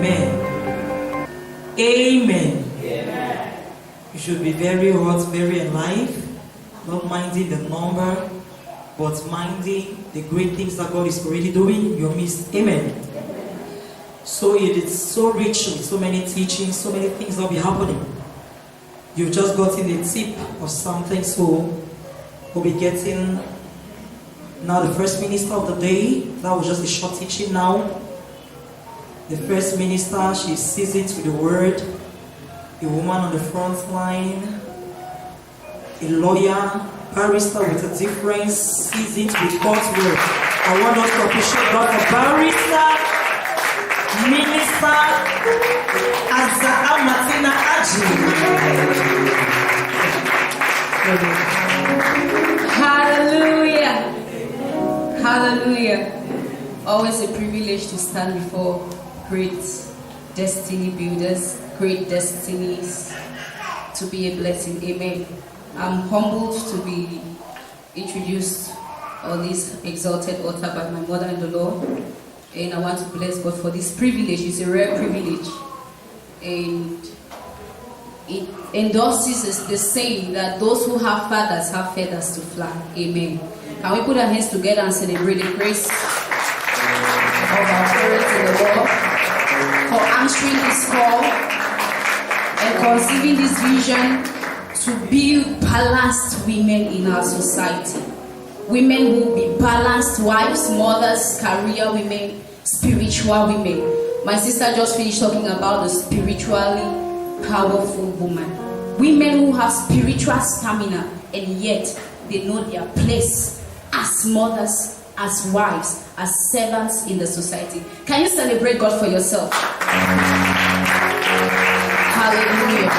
Amen. Amen. You should be very hot, very alive, not minding the number, but minding the great things that God is already doing in your midst. Amen. So it is so rich with so many teachings, so many things that will be happening. You've just gotten the tip of something, so we'll be getting now the first minister of the day. That was just a short teaching now. The first minister, she's seasoned with the word. A woman on the front line. A lawyer, barrister with a difference, seasoned with God's word. I want us to appreciate God for barrister, minister, Azaa Martina Aji. Hallelujah. Hallelujah. Always a privilege to stand before great destiny builders, great destinies, to be a blessing. Amen. I'm humbled to be introduced on this exalted altar by my mother in the Lord. And I want to bless God for this privilege. It's a rare privilege. And it endorses the saying that those who have fathers have feathers to fly. Amen. Can we put our hands together and celebrate the grace of our parents in the Lord for answering this call and conceiving this vision to build balanced women in our society. Women who will be balanced wives, mothers, career women, spiritual women. My sister just finished talking about the spiritually powerful woman. Women who have spiritual stamina and yet they know their place as mothers, as wives, as servants in the society. Can you celebrate God for yourself? Hallelujah.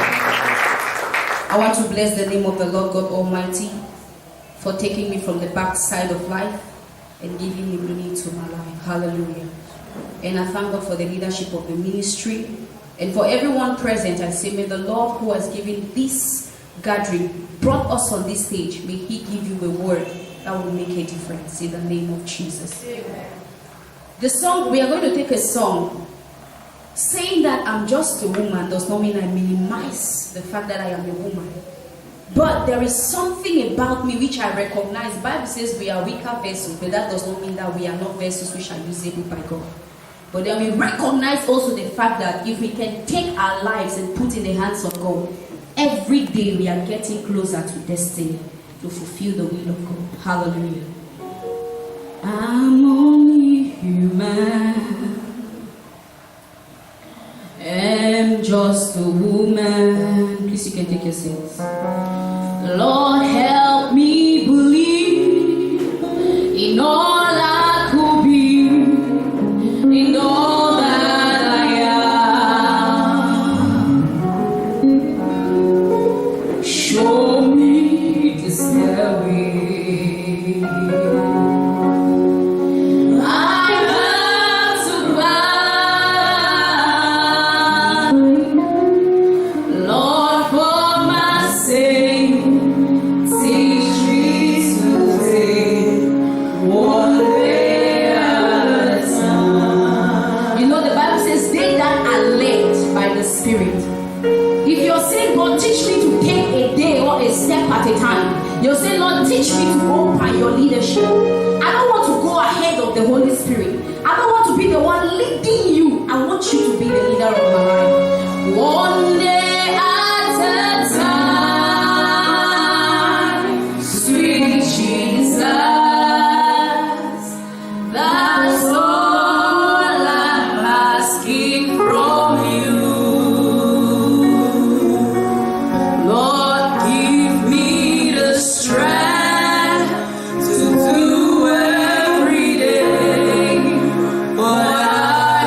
I want to bless the name of the Lord God Almighty for taking me from the backside of life and giving me meaning to my life. Hallelujah. And I thank God for the leadership of the ministry. And for everyone present, I say, may the Lord who has given this gathering, brought us on this stage, may He give you a word that will make a difference in the name of Jesus. Amen. The song, we are going to take a song. Saying that I'm just a woman does not mean I minimize the fact that I am a woman. But there is something about me which I recognize. The Bible says we are weaker vessels, but that does not mean that we are not vessels which are usable by God. But then we recognize also the fact that if we can take our lives and put in the hands of God, every day we are getting closer to destiny, to fulfill the will of God. Hallelujah. I'm only human. I'm just a woman. Please, you can take your seats. Lord, help me believe in all I could be, in all that I am. Show me this way. You'll say, Lord, teach me to go by your leadership. I don't want to go ahead of the Holy Spirit. I don't want to be the one leading you. I want you to be the leader of my life. One day at a time, sweet Jesus, that's all I'm asking from you. Strength to do every day what I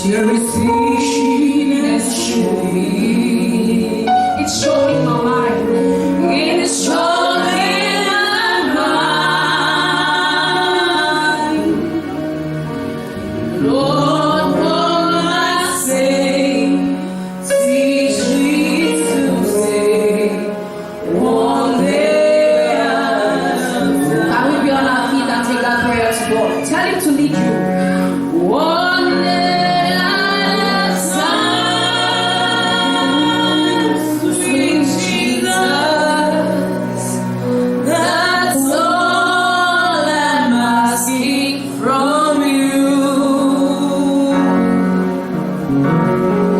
There is vision and showing. It's showing my mind. It is showing my mind. Lord, for my sake, teach me to say, one day at a time. Can we be on our feet and take that prayer to God? Tell Him to lead you. One day at a time, sweet Jesus, that's all I'm asking from you.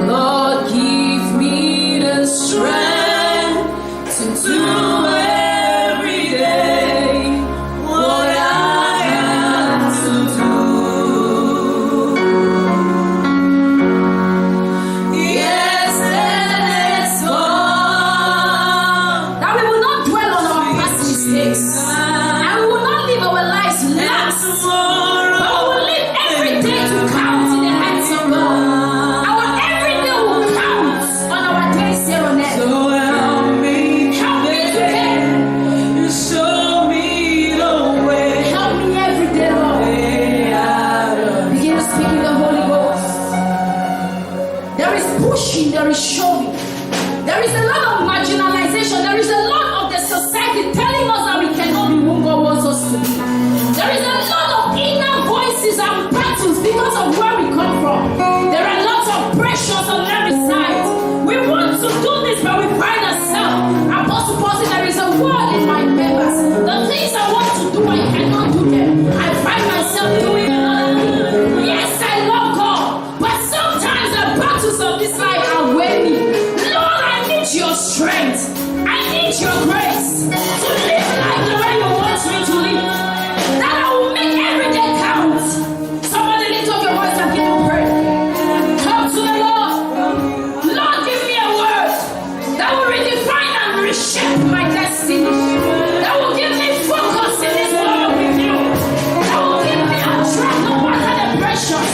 Lord, give me the strength to do every day what I have to do. Yes, let's go. That we will not dwell on our past mistakes, and we will not live our lives last, but we will live every day to count in the hands of God. Our every day will count on our days here on earth. Help me today. Show me the way. Help me every day, Lord. Begin to speak in the Holy Ghost. There is pushing, there is shoving. There is a lot of marginalization. There is a lot of the society telling us that we cannot be who God wants us to be. There is a lot of inner voices and battles because of where we come from. There are lots of pressures on every side. We want to do this, but we find ourselves. Apostle Paul said, there is a word in my members. The things I want to do, I cannot do them. I find myself doing another thing. Yes, I love God, but sometimes the battles of this life outweigh me. Lord, I need your strength. I need your grace to live life the way you want me to live. That I will make every day count. Somebody lift up your voice and give him praise. Talk to the Lord. Lord, give me a word that will redefine and reshape my destiny. That will give me focus in this world with you. That will give me a track no matter the pressures.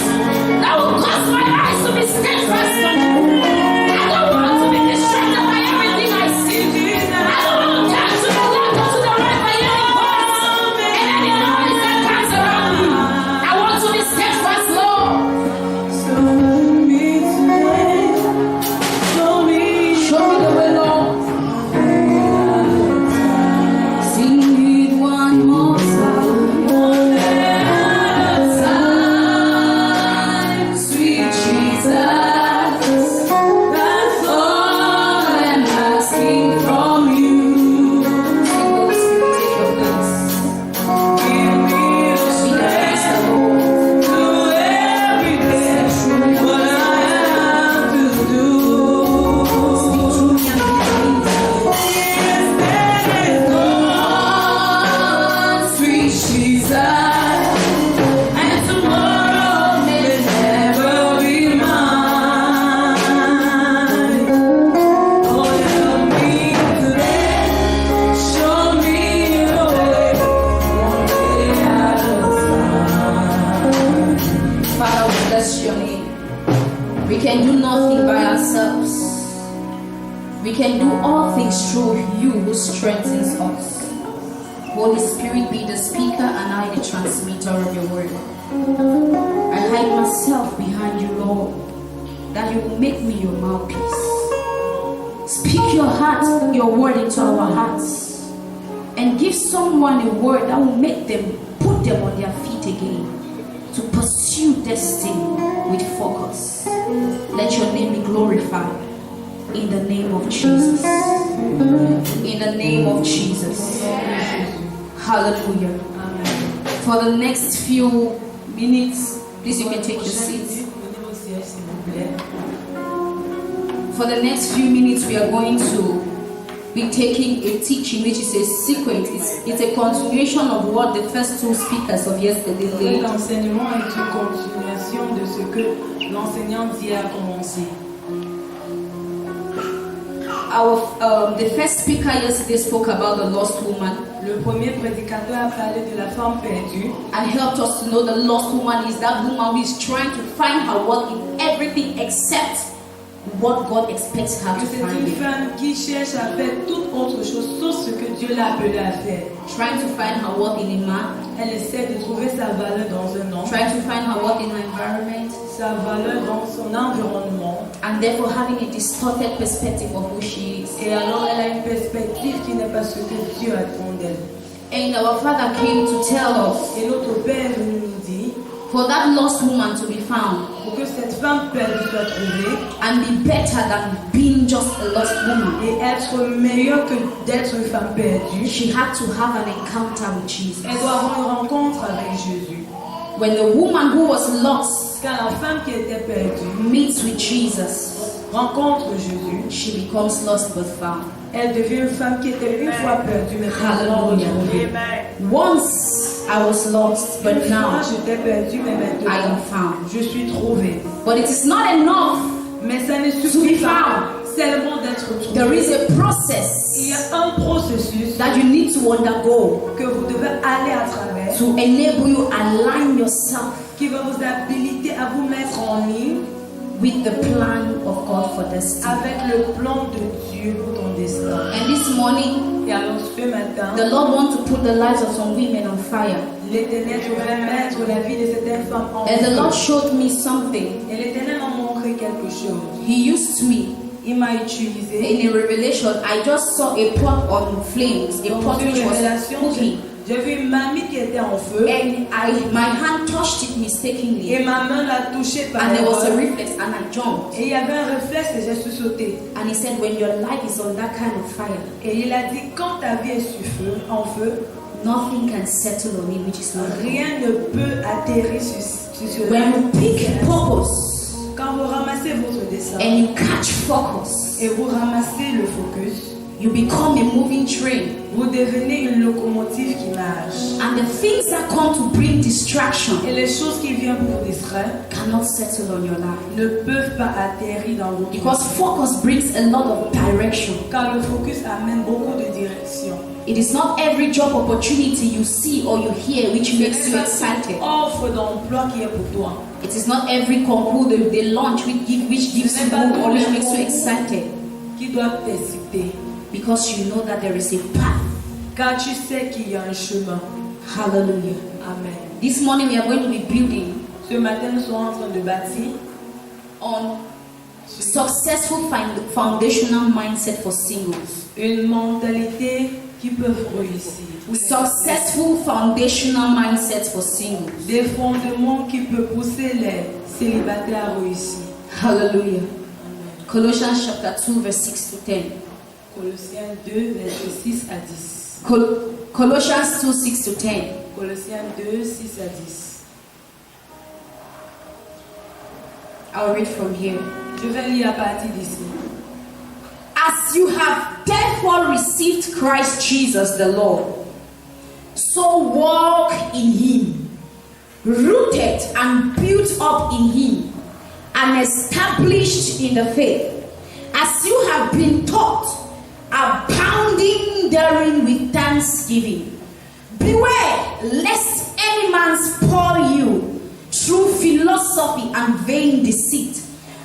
That will cause my eyes to be steadfast on you. I don't want to be distracted by everything I see. I don't want to turn to the left or to the right by any voice and any noise that comes around me. I want to be steadfast, Lord. Show me the way, Lord. Sing it one more time. One day at a time, sweet Jesus. That's all I'm asking from you. Sing those spirits in your place. Give me the strength to every day what I have to do. Speak to me and sweet Jesus, and tomorrow may never be mine. Oh, help me today, show me the way, one day at a time. Father, we bless your name. We can do nothing by ourselves. We can do all things through you who strengthens us. Holy Spirit, be the speaker and I the transmitter of your word. I hide myself behind you, Lord, that you will make me your mouthpiece. Speak your heart, your word into our hearts, and give someone a word that will make them put them on their feet again to pursue destiny with focus. Let your name be glorified in the name of Jesus. In the name of Jesus. Hallelujah. For the next few minutes, please you can take your seats. For the next few minutes, we are going to be taking a teaching which is a sequence. It's a continuation of what the first two speakers of yesterday laid. L'enseignement est une continuation de ce que l'enseignant d'hier a commencé. The first speaker yesterday spoke about the lost woman. Le premier prédicateur a parlé de la femme perdue. And helped us to know the lost woman is that woman who is trying to find her worth in everything except what God expects her Que to c'est find. une femme qui cherche à faire toute autre chose sauf ce que Dieu l'a appelée à faire. Trying to find her worth in a man, Elle essaie de trouver sa valeur dans un homme, trying to find her worth in her environment, sa valeur dans son environnement. and therefore having a distorted perspective of who she is. Et alors elle a une perspective qui n'est pas ce que Dieu attend d'elle. And our Father came to tell us, Et notre Père est venu nous dire, for that lost woman to be found pour que cette femme perdue soit trouvée and be better than being just a lost woman, et être meilleure que d'être une femme perdue, she had to have an encounter with Jesus. elle doit avoir une rencontre avec Jésus. When the woman who was lost Quand la femme qui était perdue meets with Jesus, rencontre Jésus, she becomes lost but found. elle devient une femme qui était une fois perdue, mais maintenant Hallelujah. retrouvée. Once I was lost, Une but fois now j'étais perdue, mais I maintenant am found. je suis trouvée. But it is not enough. Mais ça ne To suffit be pas seulement d'être There trouvée. is a Il y process a un processus that you need to undergo que vous devez aller à travers to enable you align yourself qui va vous habiliter à vous mettre en ligne with the plan of God for destiny. avec le plan de Dieu pour ton destin. And this morning, Et alors ce matin, the Lord wants to put the lives of some women on fire. l'Éternel voudrait mettre la vie de certaines femmes en And the feu. Lord showed me something. Et l'Éternel m'a montré quelque chose. He used me. Il m'a utilisé. In a revelation, I just saw a pot on flames, a Dans pot une which was révélation, cooking. j'ai vu une mamie qui était en feu. And my hand touched it mistakenly. Et ma main l'a touché par And there was a erreur. reflex and I jumped. Et il y avait un réflexe et j'ai sauté. And he said, when your life is on that kind of fire, Et il a dit, quand ta vie est en feu, nothing can settle on it which is not God. rien ne peut atterrir sur When you pick purpose Quand vous ramassez votre dessin and you catch focus, et vous ramassez le focus, you become a moving train. vous devenez une locomotive qui marche. And the things that come to bring distraction Et les choses qui viennent pour vous distraire cannot settle on your life. ne peuvent pas atterrir dans votre Because vie. focus brings a lot of direction. Car le focus amène beaucoup de direction. It is not every job opportunity you see or you hear which makes you excited. Offre d'emploi qui est pour toi. It is not every concours they launch which gives you hope or which makes you excited. Qui doit t'exciter. Because you know that there is a path. Car tu sais qu'il y a un chemin. Hallelujah. Amen. This morning we are going to be building Ce matin, nous sommes en train de bâtir on successful foundational mindset for singles. une mentalité qui peut réussir. Successful foundational mindset for singles. Des fondements qui peuvent pousser les célibataires à réussir. Hallelujah. Colossians chapter 2 verse 6 to 10. Colossiens 2, versets 6 à 10. Colossians 2 6 to 10. Colossiens 2, 6 à 10. I'll read from here. Je vais lire à partir d'ici. As you have therefore received Christ Jesus the Lord, so walk in him, rooted and built up in him, and established in the faith, as you have been taught, abounding therein with thanksgiving. Beware lest any man spoil you through philosophy and vain deceit,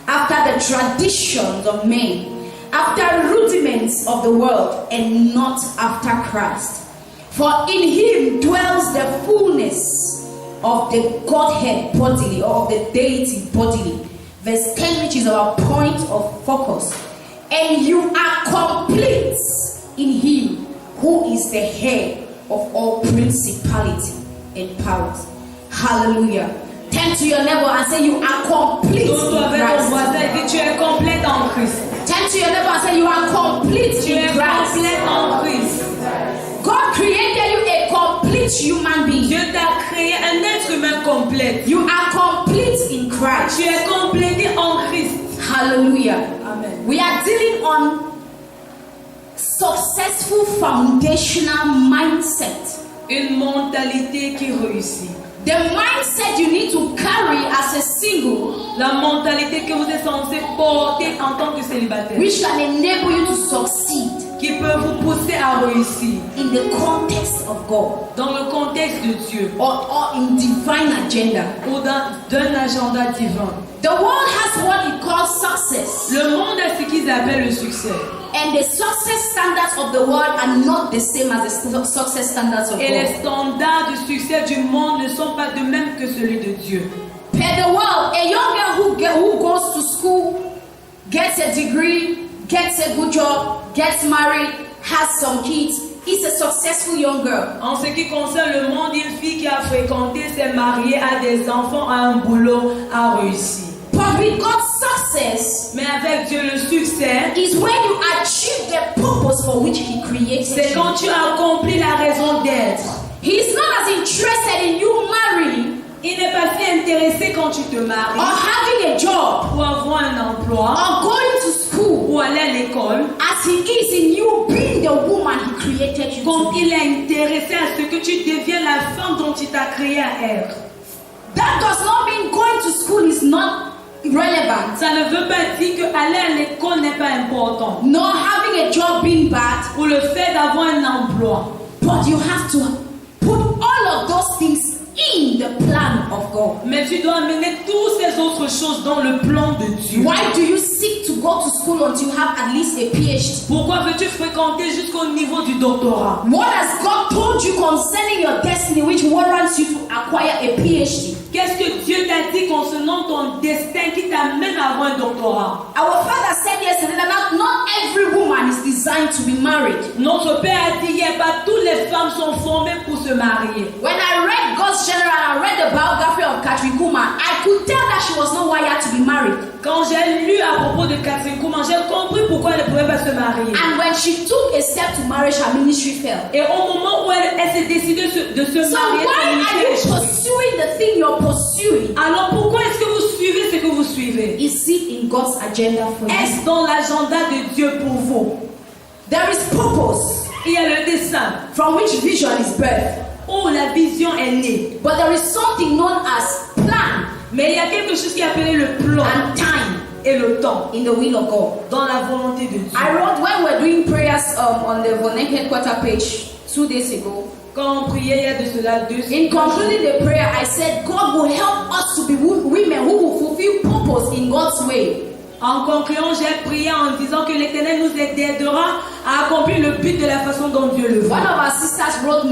after the traditions of men, after rudiments of the world, and not after Christ. For in him dwells the fullness of the Godhead bodily, or of the deity bodily. Verse 10, which is our point of focus. And you are complete in him who is the head of all principality and powers. Hallelujah. Turn to your neighbor and say, you are complete Tourne-toi in avec ton voisin Christ. et dis, tu es complète en Christ. Turn to your neighbor and say, you are complete Tu in es Christ. complète en Christ. God created you a complete human being. Dieu t'a créé un être humain complet. You are complete in Christ. Tu es complété en Christ. Hallelujah. Amen. We are dealing on successful foundational mindset. Une mentalité qui réussit. The mindset you need to carry as a single, La mentalité que vous êtes censé porter en tant que célibataire. which can enable you to succeed, Qui qui peut vous pousser à réussir in the context of God dans le contexte de Dieu or in divine agenda. ou d'un agenda divin. The world has what it calls success, Le monde a ce qu'ils appellent le succès. and the success standards of the world are not the same as the success standards of Et les God. standards du succès du monde ne sont pas de même que celui de Dieu. Per the world, a young girl who goes to school, gets a degree, gets a good job, gets married, has some kids, is a successful young girl. En ce qui concerne le monde, une fille qui a fréquenté, s'est mariée, a des enfants, a un boulot, a réussi. But with God's success Mais avec Dieu, le succès, is when you achieve the purpose for which He created c'est you. quand tu as accompli la raison d'être. He is not as interested in you marrying Il n'est pas si intéressé quand tu te or maries having a job ou avoir un emploi or going to school ou aller à l'école, as He is in you being the woman He created you to comme be. il est intéressé à ce que tu deviennes la femme dont il t'a créé à être. That does not mean going to school is not relevant, Ça ne veut pas dire que aller à l'école n'est pas important nor having a job being bad, ou le fait d'avoir un emploi. but you have to put all of those things in the plan of God. Mais tu dois amener toutes ces autres choses dans le plan de Dieu. Why do you seek to go to school until you have at least a PhD? Pourquoi veux-tu fréquenter jusqu'au niveau du doctorat? What has God told you concerning your destiny which warrants you to acquire a PhD? Qu'est-ce que Dieu t'a dit concernant ton destin qui t'amène à avoir un doctorat? Our father said yesterday that not every woman is designed to be married. Notre Père a dit hier, pas toutes les femmes sont formées pour se marier. When I read God's General, I read the biography of Catherine Kuhlman, I could tell that she was not wired to be married. Quand j'ai lu à propos de Catherine Kuhlman, j'ai compris pourquoi elle ne pouvait pas se marier. And when she took a step to marriage, her ministry fell. Et au moment où elle s'est décidée de se So marier, why son are ministère you est échoué. pursuing the thing you're pursuing? Alors pourquoi est-ce que vous suivez ce que vous suivez? Is it in God's agenda for you? Est-ce dans l'agenda de Dieu pour vous? There is purpose Il y a le dessein from which vision is birthed. où la vision est née. But there is something known as plan Mais il y a quelque chose qui est appelé le plan and time et le temps in the will of God. dans la volonté de Dieu. I wrote when we were doing prayers on the Vonek headquarter page 2 days ago. Quand on priait il y a de cela 2 In concluding the prayer, I said God will help us to be women who will fulfill purpose in God's way. En concluant, j'ai prié en disant que l'Éternel nous aidera à accomplir le but de la façon dont Dieu le veut. One of our sisters wrote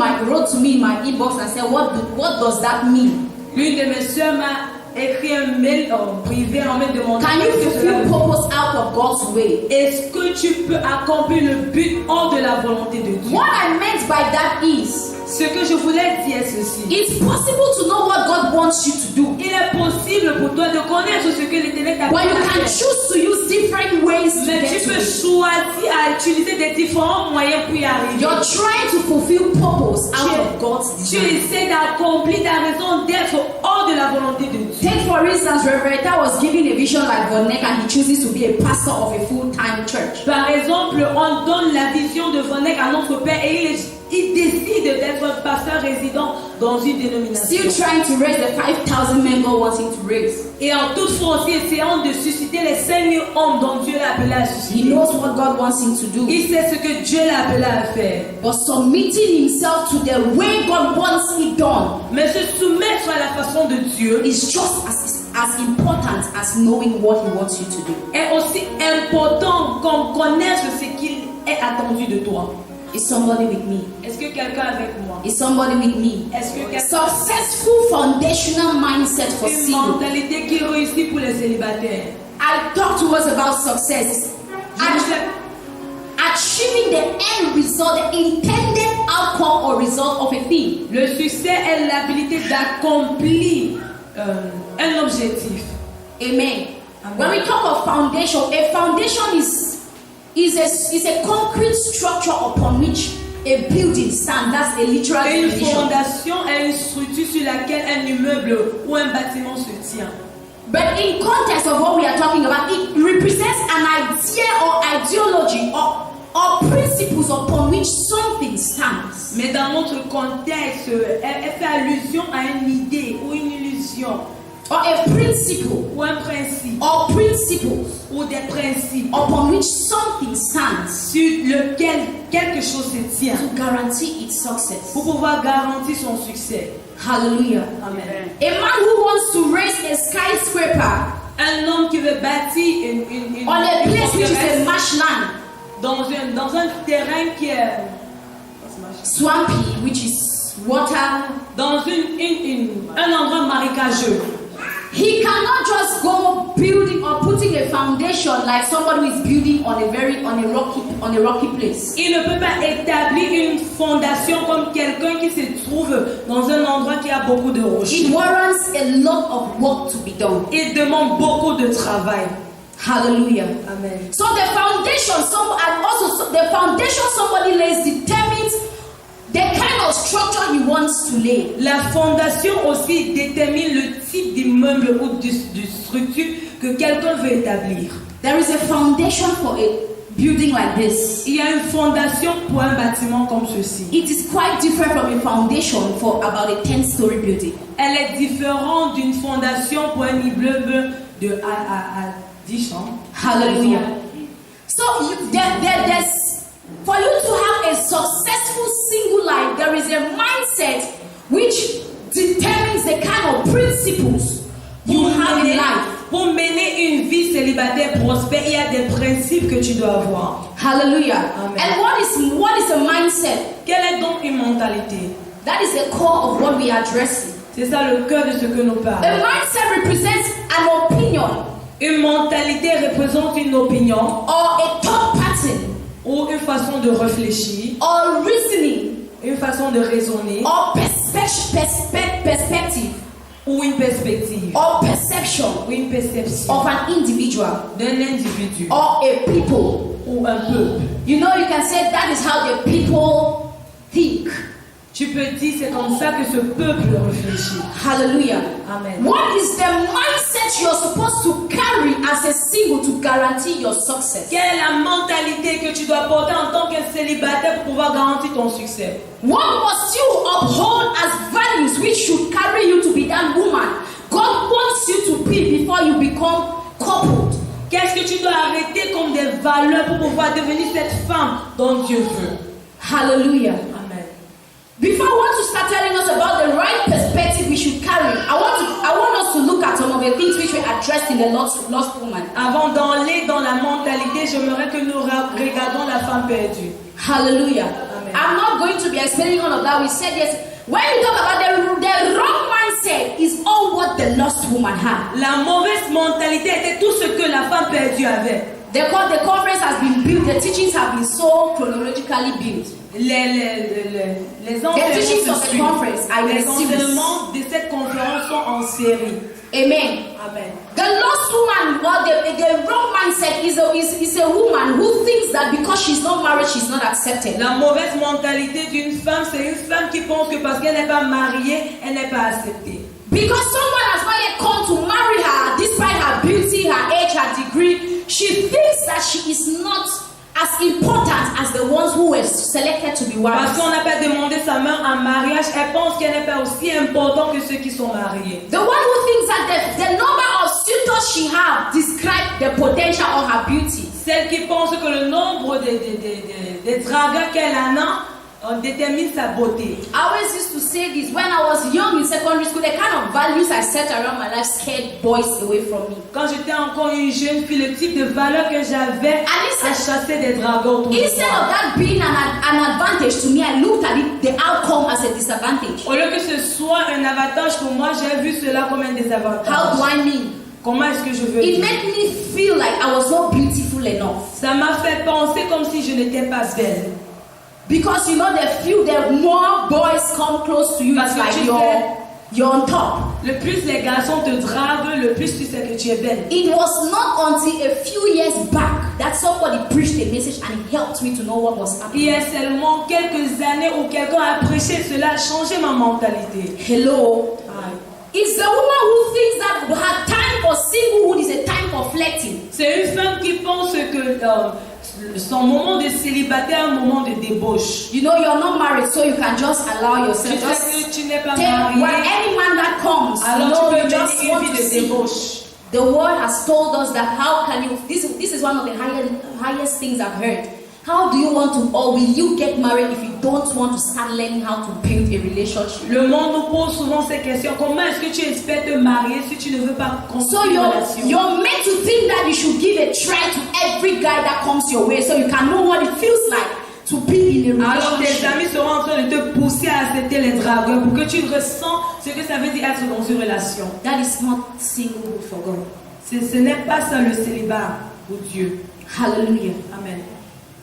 to me in my inbox and said, what does that mean? L'une de mes sœurs m'a écrit un mail en privé en me demandant Can you qu'est-ce que cela fulfill veut dire. purpose out of God's way? Est-ce que tu peux accomplir le but hors de la volonté de Dieu? What I meant by that is, Ce que je voulais dire est ceci. it's possible to know what God wants you to do. Il est possible pour toi de connaître ce que l'Éternel t'a When you fait. can choose to use different ways to Mais get tu to peux it. choisir à utiliser des différents moyens pour y arriver. You're trying to fulfill purpose out of God's Tu design. essaies d'accomplir ta raison d'être hors de la volonté de Dieu. Take for instance, Reverend Rita was given a vision like Vonek and he chooses to be a pastor of a full-time church. Par exemple, on donne la vision de Vonek à notre Père et il décide d'être un pasteur résident dans une dénomination. Still trying to raise the 5,000 men God wants him to raise. Et en toute force, essayant de susciter les 5000 hommes dont Dieu l'a appelé à He susciter. knows what God wants him to do. Il sait ce que Dieu l'a appelé à faire. But submitting himself to the way God wants it done Mais se soumettre à la façon de Dieu is just as important as knowing what he wants you to do. est aussi important comme connaître ce qu'il est attendu de toi. Is somebody with me? Est-ce que quelqu'un est avec moi? Is somebody with me? Est-ce que quelqu'un Successful foundational mindset for a une single. mentalité qui réussit pour les célibataires? I talk to us about success. Achieving the end result, the intended outcome or result of a thing. Le succès est l'habilité d'accomplir un objectif. Amen. When we talk of foundation, a foundation is a concrete structure upon which a building stands. That's a literal Et une definition. fondation est une structure sur laquelle un immeuble ou un bâtiment se tient. But in context of what we are talking about, it represents an idea or ideology or principles upon which something stands. Mais dans notre contexte, elle fait allusion à une idée ou une illusion. Or or a principle ou un principe or principles ou des principes upon which something stands sur lequel quelque chose se tient to guarantee its success. pour pouvoir garantir son succès. Hallelujah. Amen. A man who wants to raise a skyscraper Un homme qui veut bâtir on a une place which is a forteresse marshland, dans un terrain qui est swampy, which is water, dans un endroit marécageux. he cannot just go building or putting a foundation like somebody who is building on a rocky place. Il ne peut pas établir une fondation comme quelqu'un qui se trouve dans un endroit qui a beaucoup de rochers. It warrants a lot of work to be done. Il demande beaucoup de travail. Hallelujah. Amen. So the foundation, the foundation somebody lays determines the kind of structure he wants to lay. La fondation aussi détermine le type d'immeuble ou de structure que quelqu'un veut établir. There is a foundation for a building like this. Il y a une fondation pour un bâtiment comme ceci. It is quite different from a foundation for about a 10-story building. Elle est différente d'une fondation pour un immeuble de à 10 chambres. Hallelujah. So there's for you to have a successful single life, there is a mindset which determines the kind of principles you have in life. Pour mener une vie célibataire prospère, il y a des principes que tu dois avoir. Hallelujah. Amen. And what is a mindset? Quelle est donc une mentalité? That is the core of what we are addressing. C'est ça le cœur de ce que nous A parlons. mindset represents an opinion Une mentalité représente une opinion or a thought pattern ou une façon de réfléchir, or reasoning une façon de raisonner or perspective ou une perspective or perception ou une perception of an individual d'un individu or a people. ou un peuple. You know, you can say that is how the people think. Tu peux dire c'est comme ça que ce peuple réfléchit. Hallelujah. Amen. What is the mindset you're supposed to carry as a single to guarantee your success? Quelle est la mentalité que tu dois porter en tant que célibataire pour pouvoir garantir ton succès? What must you uphold as values which should carry you to be that woman God wants you to be before you become coupled? Qu'est-ce que tu dois arrêter comme des valeurs pour pouvoir devenir cette femme dont Dieu veut? Hallelujah. Amen. Before I want to start telling us about the right perspective we should carry, I want us to look at some of the things which were addressed in the lost woman. Avant d'aller dans la mentalité, j'aimerais que nous regardions la femme perdue. Hallelujah. Amen. I'm not going to be explaining all of that. We said yes. When you talk about the wrong mindset, is all what the lost woman had. La mauvaise mentalité était tout ce que la femme perdue avait. The conference has been built. The teachings have been so chronologically built. Les The teachings of the conference are in les a series. enseignements de cette conférence sont en série. Amen. Amen. The lost woman or the wrong mindset is a woman who thinks that because she's not married, she's not accepted. La mauvaise mentalité d'une femme, c'est une femme qui pense que parce qu'elle n'est pas mariée, elle n'est pas acceptée. Because someone has not yet come to marry her, despite her beauty, her age, her degree, she thinks that she is not as important as the ones who were selected to be wives. Parce qu'on n'a pas demandé sa main en mariage, elle pense qu'elle n'est pas aussi importante que ceux qui sont mariés. The one who thinks that the number of suitors she has describe the potential of her beauty. Celle qui pense que le nombre de dragueurs qu'elle en a détermine sa beauté. I always used to say this when I was young in secondary school. The kind of values I set around my life scared boys away from me. Quand j'étais encore une jeune fille, le type de valeur que j'avais à chasser des dragons autour de Instead of moi. that being an advantage to me, I looked at it, the outcome as a disadvantage. Au lieu que ce soit un avantage pour moi, j'ai vu cela comme un désavantage. How do I mean? Comment est-ce que je veux It dire? made me feel like I was not beautiful enough. Ça m'a fait penser comme si je n'étais pas belle. Because you know the more boys come close to you, it's like you're on top. Le plus les garçons te draguent, le plus tu sais que tu es belle. It was not until a few years back that somebody preached a message and it helped me to know what was Il y happening. a seulement quelques années où quelqu'un a prêché cela, a changé ma mentalité. Hello. Aïe. It's the woman who thinks that her time for singlehood is a time for flirting. C'est une femme qui pense que son moment de célibataire est un moment de débauche. You know, you're not married, so you can just allow yourself. Tu sais que tu n'es pas Take marié. any man that comes, Alors tu you peux just mener want une vie to de see. débauche. The word has told us that how can you, this is one of the highest things I've heard. How do you want to, or will you get married if you don't want to start learning how to build a relationship? Le monde nous pose souvent ces questions. Comment est-ce que tu espères te marier si tu ne veux pas So construire une relation? you're meant to think that you should give a try to every guy that comes your way so you can know what it feels like to be in a Alors tes relationship. amis seront en train de te pousser à accepter les dragueurs pour que tu ressens ce que ça veut dire être dans une relation. That is not singlehood for God. Ce n'est pas ça le célibat pour Dieu. Hallelujah. Amen.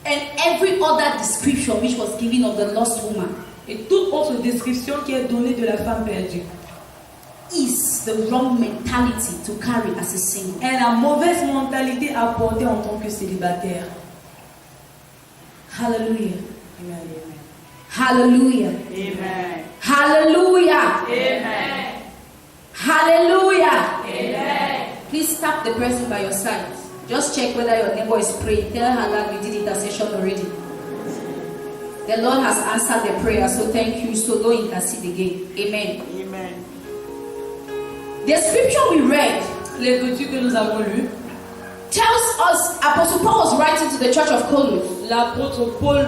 And every other description which was given of the lost woman Et toute autre description qui est donnée de la femme perdue is the wrong mentality to carry as a single. est la mauvaise mentalité à porter en tant que célibataire. Hallelujah. Amen. Hallelujah. Amen. Hallelujah. Amen. Hallelujah. Amen. Please tap the person by your side. Just check whether your neighbor is praying. Tell her that we did intercession already. The Lord has answered the prayer, so thank you. So don't intercede again. Amen. Amen. The scripture we read L'écriture que nous avons lue, tells us, Apostle Paul was writing to the church of Colosse, l'apôtre Paul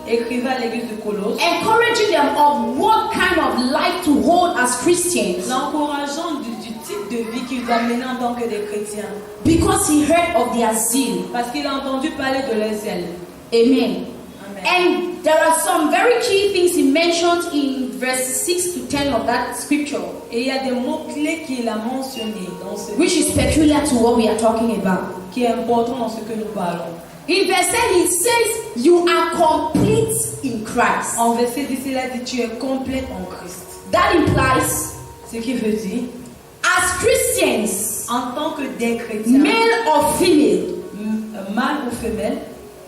écrivait à l'église de Colosse, encouraging them of what kind of life to hold as Christians, l'encourageant du type de vie qu'ils doivent mener en tant que des chrétiens. because he heard of their zeal. Parce qu'il a entendu parler de leur zèle. Amen. Amen. And there are some very key things he mentioned in verses 6 to 10 of that scripture, Et il y a des mots-clés qu'il a mentionnés dans ce which is peculiar to what we are talking about. qui est important dans ce que nous parlons. In verse 10, he says, you are complete in Christ. En verset 10, il a dit tu es complète en Christ. That implies, Ce qui veut dire, as Christians, en tant que des chrétiens, male or female, mâle ou femelle,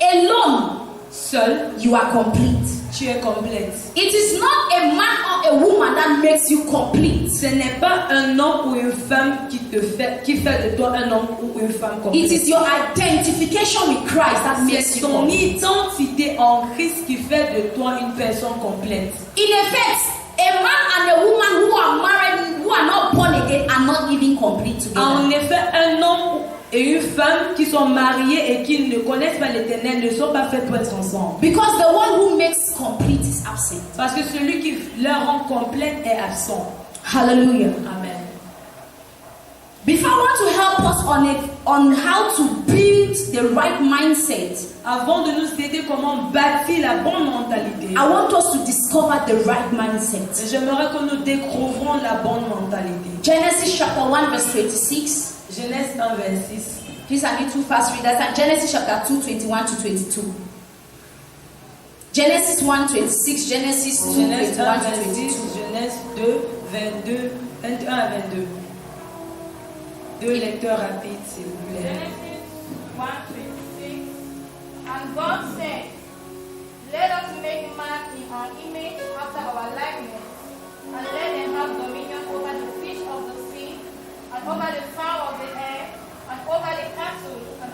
alone, seul, you are complete. tu es complète. It is not a man or a woman that makes you complete. Ce n'est pas un homme ou une femme qui fait de toi un homme ou une femme It complète. is your identification with Christ that makes C'est you ton complete. identité en Christ qui fait de toi une personne complète. In effect, a man and a woman who are married, who are not born again, are not even complete together. En effet, un homme et une femme qui sont mariés et qui ne connaissent pas l'Éternel ne sont pas faits pour être ensemble. Because the one who makes complete is absent. Parce que celui qui leur rend complète est absent. Hallelujah. Amen. Before I want to help us on how to build the right mindset, Avant de nous aider comment bâtir la bonne mentalité, I want us to discover the right mindset. j'aimerais que nous découvrons la bonne mentalité. Genesis chapter 1 verse 26. Genèse 1, 26. Please, I need two fast readers. And Genesis chapter 2, 21 to 22. Genesis 1, 26. Genesis 2, Genèse 1, 21 to 26. 22. Genèse 2, 22, 21 à 22. Deux lecteurs rapides, s'il vous plaît. Genesis 1:26. And God said, let us make man in our image after our likeness, and let them have dominion over the fish of the sea, and over the fowl of the air, and over the cattle, and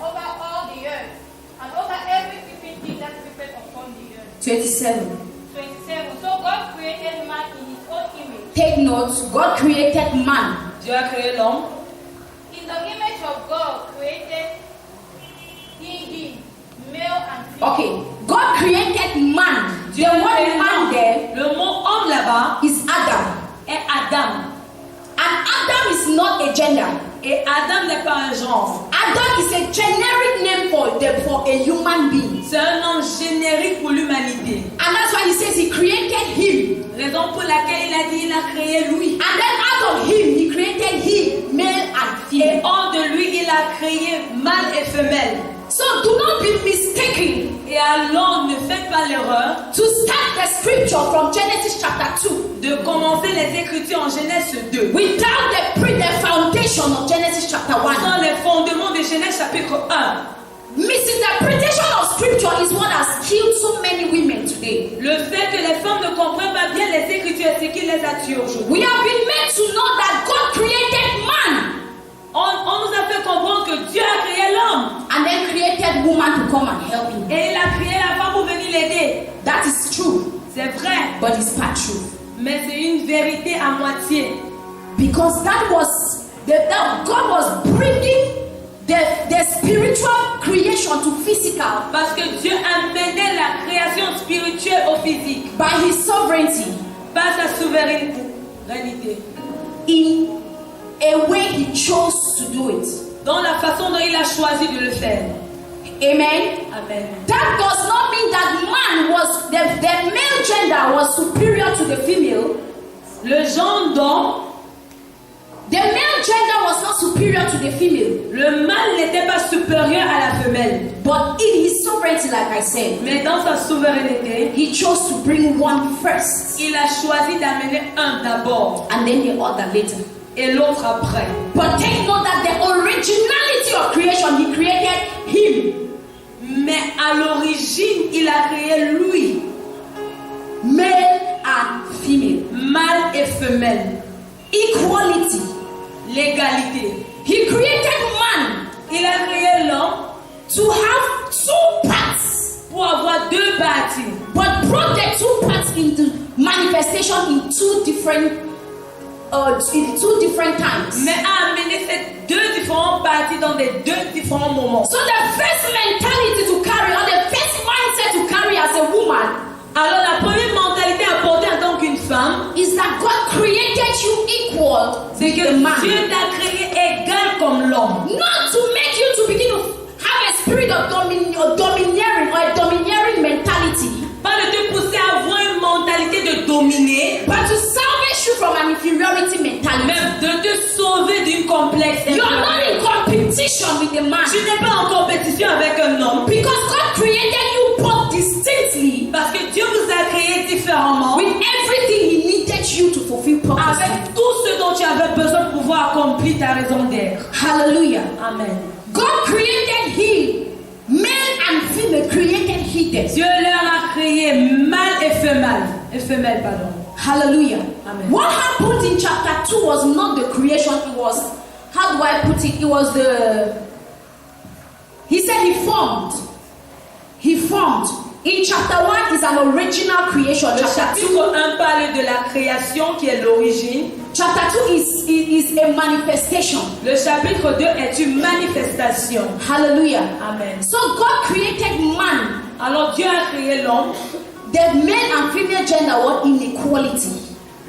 over all the earth, and over every creeping thing that creepeth upon the earth. 27. 27. So God created man in his own image. Take note. God created man. Dieu a créé l'homme. In the image of God created he him, male and female. Okay. God created man. The Dieu a créé word man l'homme. there Le mot homme là-bas is Adam. est Adam. And Adam is not a gender. Et Adam n'est pas un genre. Adam is a generic name for a human being. C'est un nom générique pour l'humanité. And that's why he says he created him. Raison pour laquelle il a dit il a créé lui. And then out of him, he created him, male and Et female. hors de lui, il a créé mâle et femelle. So do not be mistaken Et alors, ne faites pas l'erreur to start the scripture from Genesis chapter 2 de commencer les Écritures en Genèse 2. without the foundation of Genesis chapter 1. Sans les fondements de Genèse chapitre 1. Misinterpretation of scripture is what has killed so many women today. Le fait que les femmes ne comprennent pas bien les Écritures, c'est ce qui les a tuées aujourd'hui. We have been made to know that God created man On nous a fait comprendre que Dieu a créé l'homme. and then created woman to come and help him. Et il a créé la femme pour venir l'aider. That is true, C'est vrai, but it's part true. Mais c'est une vérité à moitié. Because that God was bringing the spiritual creation to physical Parce que Dieu amenait la création spirituelle au physique by His sovereignty par sa souveraineté. in a way He chose to do it. Dans la façon dont il a choisi de le faire. Amen. Amen. That does not mean that man was the male gender was superior to the female. Le genre d'homme, The male gender was not superior to the female, le mâle n'était pas supérieur à la femelle. but in His sovereignty, like I said, Mais dans sa souveraineté, He chose to bring one first il a choisi d'amener un d'abord and then the other later. et l'autre après. But take note that the originality of creation, He created him, Mais à l'origine, il a créé lui, male and female. mâle et femelle. Equality. L'égalité. He created man Il a créé l'homme to have two parts, pour avoir deux parties, but brought the two parts into manifestation in two different times. mais a amené ces deux différentes parties dans des deux différents moments. So the first mentality to carry, or the first mindset to carry as a woman, Alors la première mentalité à porter en tant qu'une femme, is that God created you equal c'est with que the man. Dieu t'a créé égal comme l'homme. Not to make you to begin to have a spirit of domineering or a domineering mentality, Pas de te pousser à avoir une mentalité de dominer, but to salvage you from an inferiority mentality. mais de te sauver d'une complexe You're not infériorité. in competition with the man, Tu n'es pas en compétition avec un homme, because God created you both distinctly parce que Dieu vous a créé différemment, with everything He needed you to fulfill purpose. avec tout ce dont tu avais besoin pour pouvoir accomplir ta raison d'être. Hallelujah. Amen. God created him, male and female created He them. Dieu leur a créé mâle et femelle, pardon. Hallelujah. Amen. What happened in chapter 2 was not the creation, it was, how do I put it? It was He said He formed. He formed. In chapter 1 is an original creation. Le Chapter 2, chapitre 1 parle de la création qui est l'origine. chapter 2 is a manifestation. Le chapitre 2 est une manifestation. Hallelujah. Amen. So God created man. Alors Dieu a créé l'homme. The male and female gender were in equality.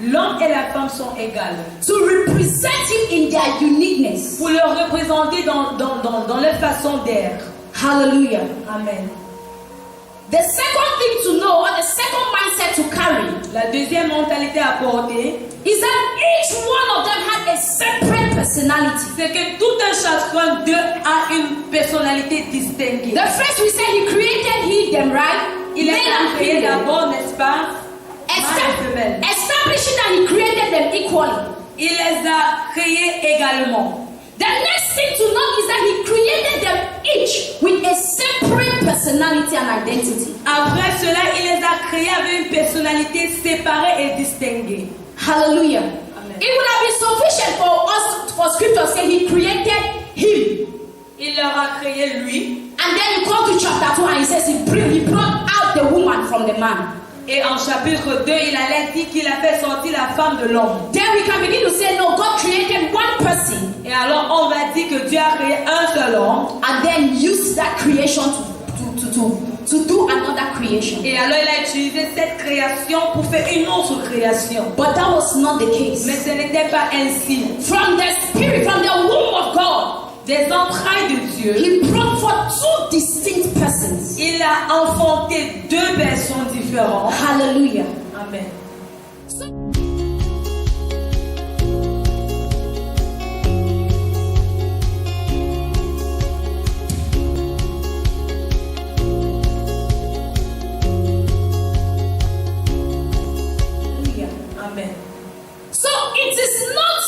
L'homme et la femme sont égales. To represent Him in their uniqueness. Pour le représenter dans leur façon d'être. Hallelujah. Amen. The second thing to know, or the second mindset to carry, La deuxième mentalité à porter, is that each one of them had a separate personality. c'est que tout un chacun d'eux a une personnalité distinguée. The first we said He created them, right? Il Male a and créé female. d'abord, n'est-ce pas, mâle et femelle. Establishing that He created them equally. Il les a créés également. The next thing to know is that He created them each with a separate personality and identity. Après cela, il les a créés avec une personnalité séparée et distinguée. Hallelujah. Amen. It would have been sufficient for us, for Scripture to say He created him. Il leur a créé lui. And then you come to chapter 2 and He says He brought out the woman from the man. Et en chapitre 2, il allait dire qu'il a fait sortir la femme de l'homme. Then we can begin to say, no, God created one person Et alors, on va dire que Dieu a créé un seul homme. and then use that creation to do another creation. Et alors, il a utilisé cette création pour faire une autre création. But that was not the case. Mais ce n'était pas ainsi. From the spirit, from the womb of God, Des entrailles de Dieu, He brought forth two distinct persons. il a enfanté deux personnes différentes. Hallelujah. Amen. Hallelujah. Amen. So it is not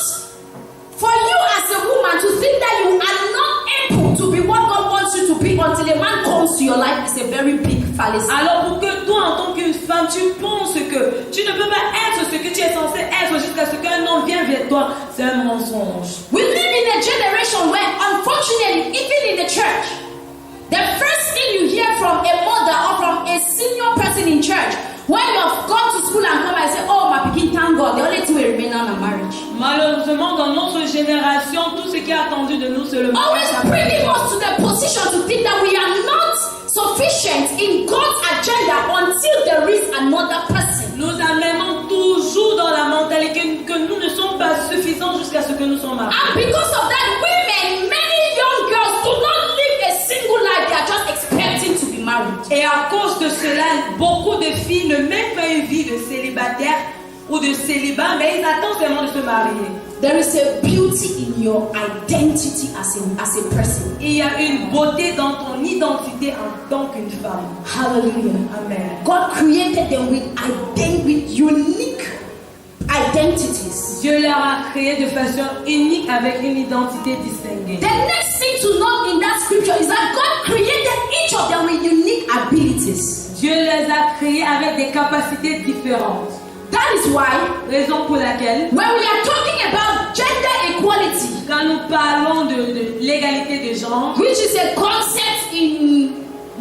for you as a woman to think that you are not able to be what God wants you to be until a man comes to your life is a very big fallacy. Alors pour que toi, en tant qu'une femme, tu penses que tu ne peux pas être ce que tu es censé être jusqu'à ce qu'un homme vienne vers toi, c'est un mensonge. We live in a generation where, unfortunately, even in the church, the first thing you hear from a mother or from a senior person in church When you have gone to school and come and say, oh, my pikin, thank God, the only thing will remain now is marriage. Malheureusement, dans notre génération, tout ce qui est attendu de nous, c'est le Always mariage. bringing us to the position to think that we are not sufficient in God's agenda until there is another person. Nous amenons toujours dans la mentalité que nous ne sommes pas suffisants jusqu'à ce que nous sommes mariés. And because of that, women, many young girls do not live a single life. They are just expecting to be married. Et à cause de cela, beaucoup de filles ne mènent pas une vie de célibataire ou de célibat, mais ils attendent seulement de se marier. There is a beauty in your identity as a person. Il y a une beauté dans ton identité en tant qu'une femme. Hallelujah. Amen. God created them with unique identities. Dieu leur a créé de façon unique avec une identité distinguée. The next thing to note in that scripture is that God created each of them with unique abilities. Dieu les a créés avec des capacités différentes. That is why, Raison pour laquelle, when we are talking about gender equality, quand nous parlons de l'égalité de genre, which is a concept in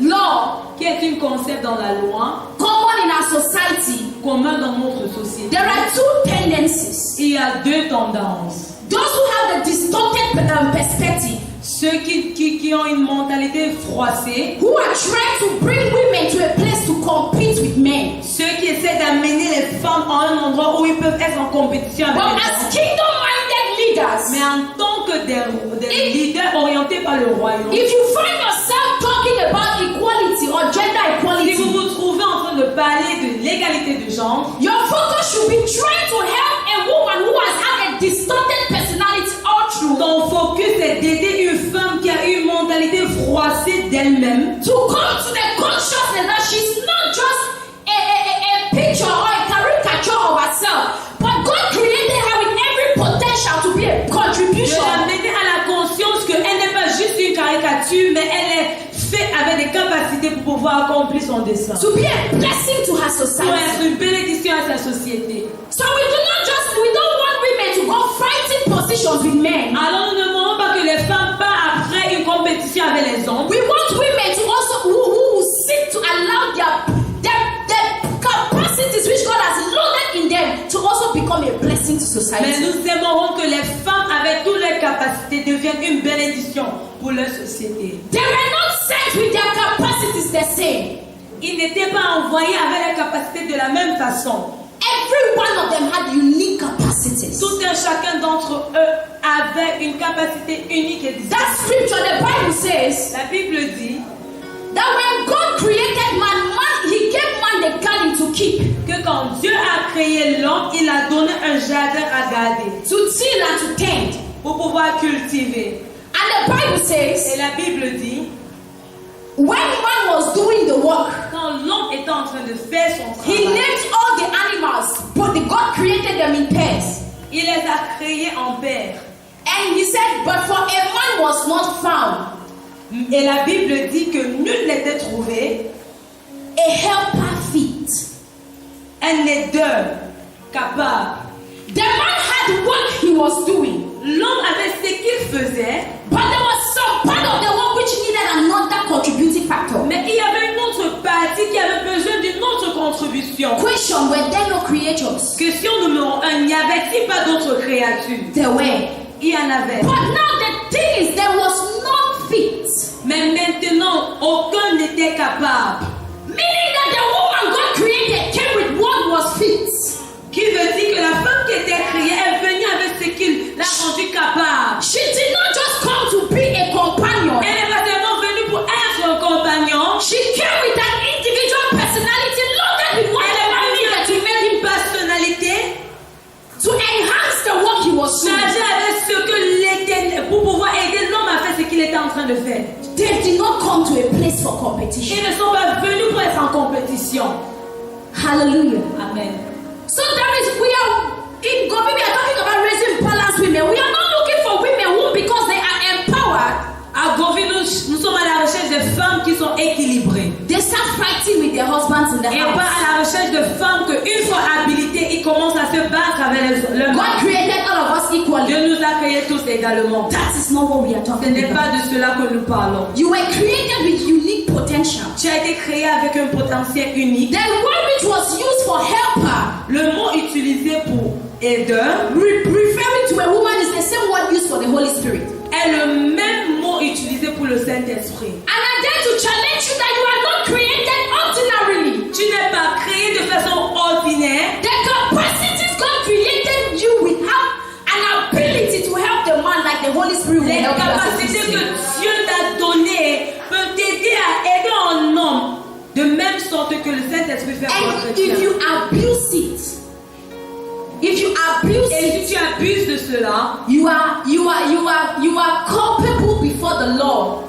law, qui est un concept dans la loi, common in our society, commun dans notre société, there are two tendencies. il y a deux tendances. Those who have the distorted perspective, Ceux qui ont une mentalité froissée, who are trying to bring women to a place to compete with men. ceux qui essaient d'amener les femmes à un endroit où ils peuvent être en compétition avec But les as hommes. kingdom-minded leaders, Mais en tant que des leaders orientés par le royaume, if you find yourself talking about equality or gender si vous equality, vous trouvez en train de parler de l'égalité de genre, your focus should be trying to help a woman who has had a distorted personality all through ton focus est d'aider une femme qui a une mentalité froissée d'elle-même to come to the consciousness that she's not just a picture or a caricature of herself, but God created her with every potential to be a de contribution. l'amener à la conscience qu'elle n'est pas juste une caricature, mais elle est faite avec des capacités pour pouvoir accomplir son dessein. To be a blessing to her Pour society. être une bénédiction à sa société. So we don't want women to go fighting positions with men. Alors nous ne voulons pas que les femmes partent après une compétition avec les hommes. We want women to also who seek to allow their capacities which God has loaded in them to also become a blessing to Mais society. nous aimerons que les femmes avec toutes les capacités deviennent une bénédiction pour leur société. They were not sent with their capacities the same. Ils n'étaient pas envoyés avec les capacités de la même façon. Every one of them had unique capacities. Tout un chacun d'entre eux avait une capacité unique et distincte. That scripture, the Bible says La Bible dit that when God created man, he gave man the garden to keep, que quand Dieu a créé l'homme, il a donné un jardin à garder to till and to tend. pour pouvoir cultiver. And the Bible says Et la Bible dit, when man was doing the work, quand l'homme était en train de faire son he travail, named all the animals, but God created them in pairs. il les a créés en paire. And he said, but for a man was not found Et la Bible dit que nul n'était trouvé, a helper fit. un aideur capable. The man had what he was doing, L'homme avait ce qu'il faisait, but there was some part of the work which needed another contributing factor. mais il y avait une autre partie qui avait besoin d'une autre contribution. Question, were there no creatures? Question numéro 1, n'y avait-il pas d'autres créatures? There were. Il y en avait. But now the thing is, there was none fit. Mais maintenant, aucun n'était capable. Meaning that the woman God created came with what was fit. Qui veut dire que la femme qui était créée est venue avec ce qu'il l'a rendu capable. She did not just come to be a companion. Elle est pas seulement venue pour être un compagnon. She came with an individual personality loaded with what Elle the est man venue needed avec une personnalité to enhance the work he was doing. chargée avec ce que l'éternel, pour pouvoir aider l'homme à faire ce qu'il était en train de faire. They did not come to a place for competition. Ils ne sont pas venus pour être en compétition. Hallelujah. Amen. So we are in God, we are talking about raising balanced women. We are not looking for women who, because they are empowered, À Govi, nous sommes à la recherche de femmes qui sont équilibrées. they start fighting with their husbands in the Et pas house. à la recherche de femmes que, une fois habilitées, ils commencent à se battre avec leurs God maris. created all of us equally. Dieu nous a créés tous également. That is not what we are Ce talking n'est about. pas de cela que nous parlons. You were created with unique potential. Tu as été créé avec un potentiel unique. The word which was used for helper, Le mot utilisé pour aideur referring to a woman, is the same word used for the Holy Spirit. est le même mot utilisé pour le Saint-Esprit. And I dare to challenge you that you are not created ordinarily. Tu n'es pas créé de façon ordinaire. The capacities God created you with have an ability to help the man like the Holy Spirit will Les help you as a capacités que Christian. Dieu t'a données peuvent t'aider à aider un homme de même sorte que le Saint-Esprit fait pour un And chrétien. if you abuse it, if you abuse Et it, si tu abuses de cela, you are culpable before the Lord.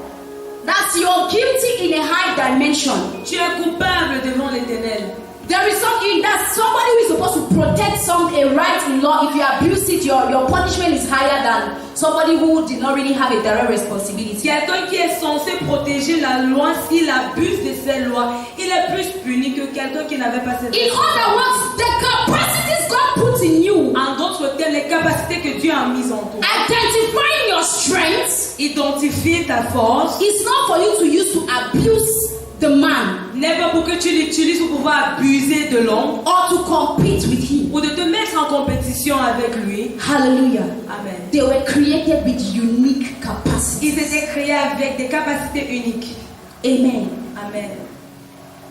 That's you're guilty in a high dimension. tu es coupable devant l'Éternel. There is something that somebody who is supposed to protect a right in law. If you abuse it, your punishment is higher than somebody who did not really have a direct responsibility. Quelqu'un qui est censé protéger la loi, s'il abuse de ces lois, il est plus puni que quelqu'un qui n'avait pas cette In other words, the capacities God puts in you, En d'autres termes, les capacités que Dieu a mises en toi. identifying your strengths, Identifier ta force is not for you to use to abuse the man n'est pas pour que tu l'utilises pour pouvoir abuser de l'homme or to compete with him. ou de te mettre en compétition avec lui. Hallelujah. Amen. They were created with unique capacities. Ils étaient créés avec des capacités uniques. Amen. Amen.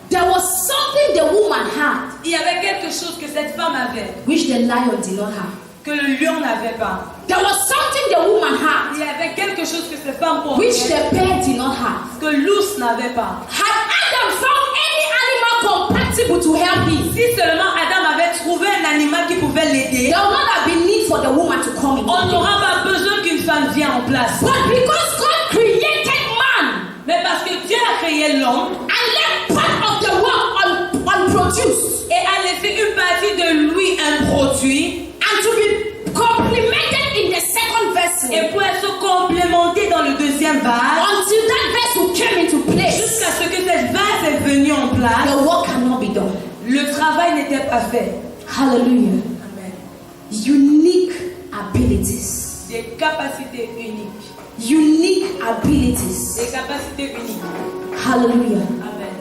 There was something the woman had Il y avait quelque chose que cette femme avait which the lion did not have. que le lion n'avait pas. There was something the woman had Il y avait quelque chose que cette femme which possédait the bear did not have. que l'ours n'avait pas. Had Adam found any animal compatible to help him, Si seulement Adam avait trouvé un animal qui pouvait l'aider, there would not have been need for the woman to come in. on n'aura pas besoin qu'une femme vienne en place. But because God created man Mais parce que Dieu a créé l'homme and left part of the work unproduced, et a laissé une partie de lui un produit and to be complemented in the second vessel, et pour être complémenté dans le deuxième vase until that vessel came into place, jusqu'à ce que cette vase est venue en place, the work cannot be done. le travail n'était pas fait. Hallelujah. Amen. Unique abilities. Des capacités uniques. Unique abilities. Des capacités uniques. Hallelujah. Amen.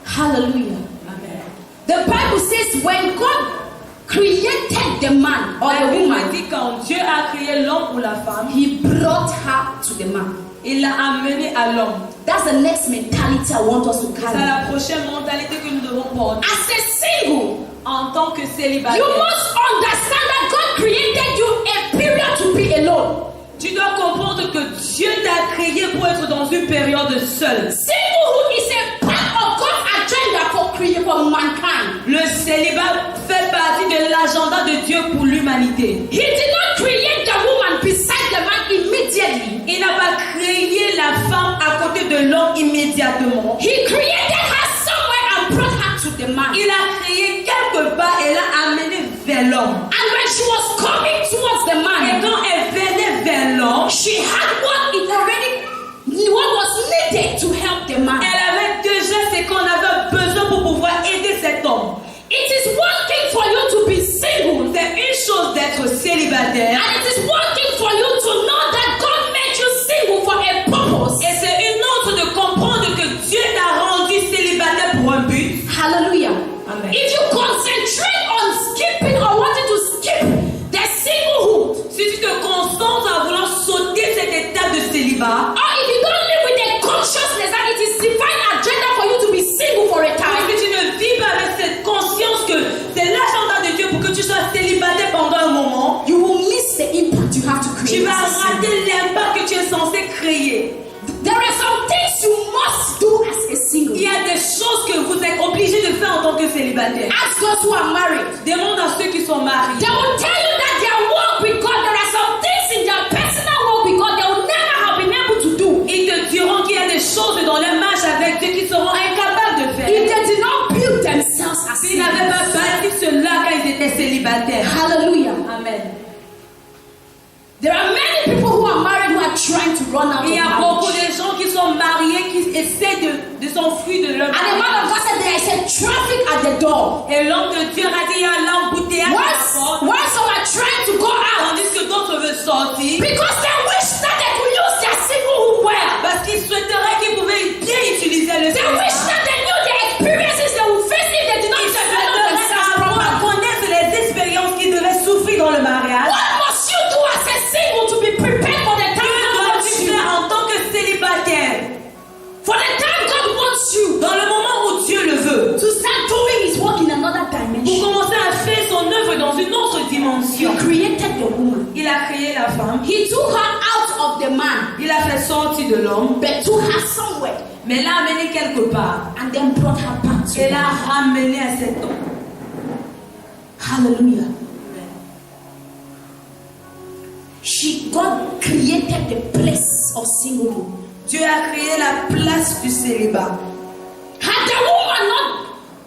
Hallelujah. Amen. The Bible says when God created the man or La the Bible woman, dit quand Dieu a créé l'homme ou la femme, He brought her to the man. il l'a amené à l'homme. That's the next mentality I want us to C'est carry. la prochaine mentalité que nous devons porter. As a single, En tant que célibataire, you must understand that God created you a period to be alone. tu dois comprendre que Dieu t'a créé pour être dans une période seule. Singlehood is a part of God's agenda for mankind. Le célibat fait partie de l'agenda de Dieu pour l'humanité. He did not create the woman beside the man immediately. Il n'a pas créé la femme à côté de l'homme immédiatement. He created her somewhere and brought her to the man. Il a créé quelque part et l'a amené vers l'homme. And when she was coming towards the Et man, quand elle venait vers l'homme, she had what was needed to help the man. elle avait déjà ce qu'on avait besoin pour pouvoir aider cet homme. It is one thing for you to be single, C'est une chose d'être célibataire and it is one thing for you to know that God made you single for a purpose. et c'est une autre de comprendre que Dieu t'a rendu célibataire pour un but. Hallelujah. Amen. If you concentrate on skipping or wanting to skip the singlehood, Si tu te concentres à vouloir sauter cette étape de célibat, or if you don't live with the consciousness that it is divine agenda for you to be single for a si time, tu ne vis pas avec cette conscience que c'est l'agenda de Dieu pour que tu sois célibataire pendant un moment, you will miss the impact you have to tu create. vas as a single. rater l'impact que tu es censé créer. There are some things you must do as a single. Il y a des choses que vous êtes obligés de faire en tant que célibataire. Ask those who are married. Demande à ceux qui sont mariés. They will tell you that their walk with God, there are some things in their personal walk with God they will never have been able to do Ils te diront qu'il y a des choses dans leur marche avec Dieu qu'ils seront incapables de faire. if they did not build themselves as S'ils n'avaient pas singles. bâti cela quand ils étaient célibataires. Hallelujah. Amen. There are many people who are married who are trying to run out Il y of a beaucoup marriage. de gens qui sont mariés qui essaient de s'enfuir de leur And the man of God said there is a traffic at the door. Et l'homme de Dieu a dit il y a l'embouteillage à la porte. Once some are trying to go dimension. He created the woman. Il a créé la femme. He took her out of the man, Il a fait sortir de l'homme. but took her somewhere, Mais l'a amené quelque part. and then brought her back to Et him. l'a ramené à cet homme. Hallelujah. God created the place of singlehood. Dieu a créé la place du célibat. Had the woman not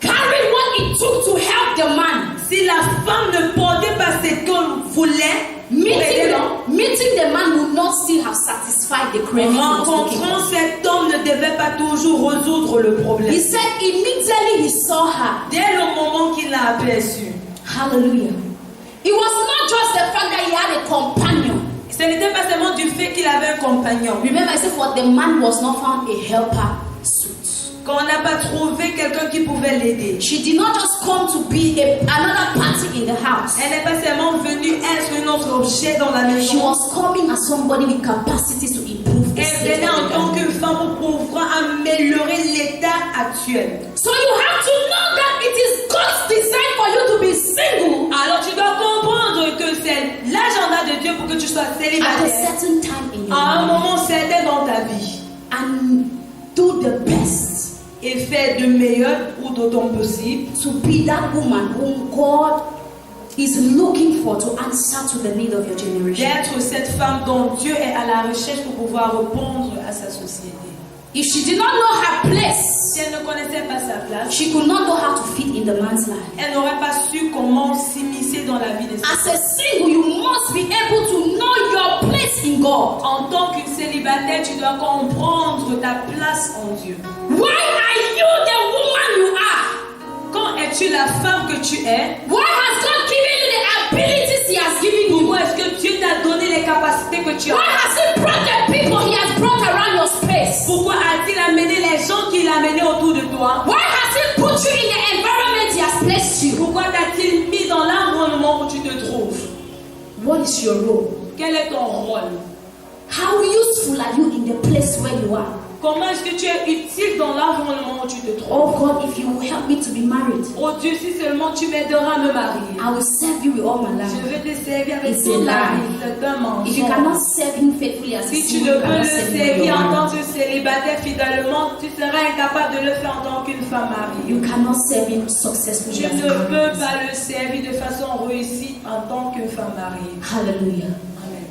carried what it took to help the man, Si la femme ne portait pas ce qu'elle voulait, meeting the man would not still have satisfied the craving. he was looking for. rencontrant cet homme ne devait pas toujours résoudre le problème. He said immediately he saw her. Dès le moment qu'il l'a aperçue, Hallelujah. It was not just the fact that he had a companion. ce n'était pas seulement du fait qu'il avait un compagnon. Remember, I said, for the man was not found a helper suit. Quand on n'a pas trouvé quelqu'un qui pouvait l'aider. She did not just come to be another party in the house. Elle n'est pas seulement venue être un autre objet dans la She maison. was coming as somebody with capacities to improve the Elle state venait en of the tant family. que femme pour pouvoir améliorer l'état actuel. So you have to know that it is God's design for you to be single Alors tu dois comprendre que c'est l'agenda de Dieu pour que tu sois at a célibataire certain time in your à un life moment certain dans ta vie. and do the best Et faire de meilleur ou d'autant possible to be that woman whom God is looking for to answer to the need of your generation. d'être cette femme dont Dieu est à la recherche pour pouvoir répondre à sa société. If she did not know her place, Si elle ne connaissait pas sa place, she could not know how to fit in the man's life. elle n'aurait pas su comment s'immiscer dans la vie de sa As a single, you must be able to know your place in God. En tant qu'une célibataire, tu dois comprendre ta place en Dieu. Why are you the woman you are? Quand es-tu la femme que tu es? Why has God given you the abilities He has given you? Pourquoi est-ce que Dieu t'a donné les capacités que tu Why as? has He brought the people He has brought around your space? Pourquoi a-t-il amené les gens qu'il a amenés autour de toi? Why has He put you in the environment He has placed you? Pourquoi t'a-t-il mis dans l'environnement où tu te trouves? What is your role? Quel est ton rôle? How useful are you in the place where you are? Comment est-ce que tu es utile dans l'environnement où tu te trouves? Oh God, if you will help me to be married, Oh Dieu, si seulement tu m'aideras à me marier. I will serve you with all my life. Je vais te servir avec It's toute a la lie. vie. C'est un If you mensonge. cannot serve Him faithfully as a Si tu single, ne you peux cannot le serve Him servir when en you're tant married. que célibataire fidèlement, tu seras incapable de le faire en tant qu'une femme mariée. You cannot serve Him successfully Tu as ne a peux married. pas le servir de façon réussie en tant qu'une femme mariée. Hallelujah. Amen.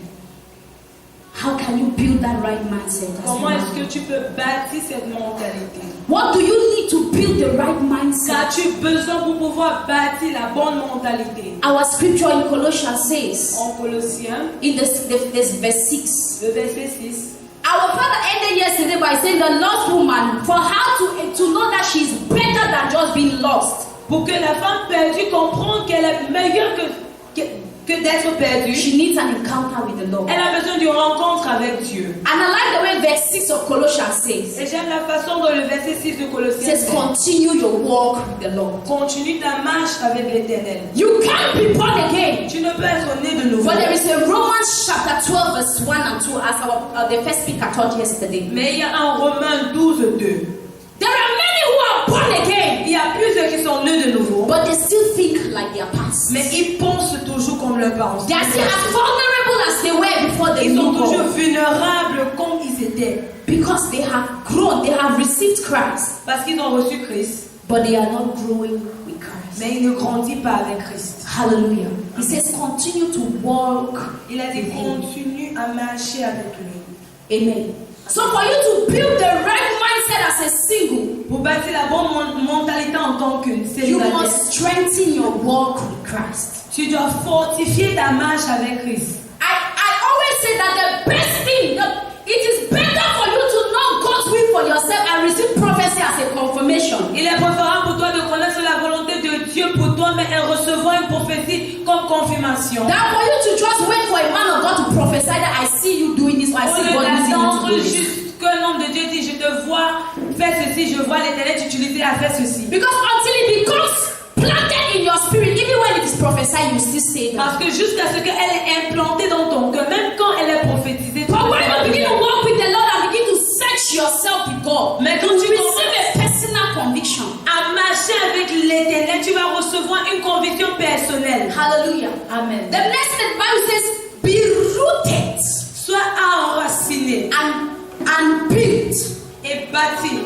How can you build that right mindset as a Comment est-ce man? que tu peux bâtir cette mentalité? What do you need to build the right mindset? Qu'as-tu besoin pour pouvoir bâtir la bonne mentalité? Our scripture in Colossians says, En Colossiens, in this verse 6, le verset 6. our father ended yesterday by saying the lost woman, for her to know that she is better than just being lost. Pour que la femme perdue comprenne qu'elle est meilleure que d'être perdue, She needs an encounter with the Lord. elle a besoin d'une rencontre avec Dieu. And I like the way verse 6 of Colossians says. Et j'aime la façon dont le verset 6 de It Colossiens says, dit, continue your walk with the Lord. continue ta marche avec l'Éternel. You can't be born again. Tu ne peux être né de nouveau. But there is a Romans chapter 12 verse 1 and 2 as the first speaker taught yesterday. Mais il y a un Romains 12, 2. There are many who are born again, Il y a plusieurs qui sont nés de nouveau, but they still think like their past. mais ils pensent toujours comme leurs parents. They are still as vulnerable as they were before they Ils sont knew toujours God. vulnérables comme ils étaient. Because they have grown, they have received Christ, Parce qu'ils ont reçu Christ, but they are not growing with Christ. mais ils ne grandissent pas avec Christ. Hallelujah. He says, continue to walk. Il a dit continue à marcher avec lui. Amen. So for you to build the right mindset as a single, Pour bâtir la bonne mentalité en tant qu'une you célibataire, must strengthen your walk with Christ. tu dois fortifier ta marche avec Christ. I always say that the best thing, it is better for you to know God's will for yourself and receive prophecy as a confirmation. Il est préférable pour toi de connaître la volonté de Dieu pour toi, mais en recevoir une prophétie comme confirmation. Than for you to just wait for a man of God to prophesy that I see you doing this or I Au see lieu God using you to d'attendre do this. juste que l'homme de Dieu dit je te vois faire ceci, je vois l'Éternel t'utiliser à faire ceci. Because until it becomes planted in your spirit, even when it is prophesied, you still say that. Parce que jusqu'à ce qu'elle est implantée dans ton cœur, même quand elle est prophétisée, tu But ne when sais pas you begin bien. to walk with the Lord and begin to search yourself with God, Mais you quand tu receive a personal conviction à marcher avec l'Éternel, tu vas recevoir une conviction personnelle. Hallelujah. Amen. The next thing the Bible says, be rooted Sois enraciné and built. et bâti.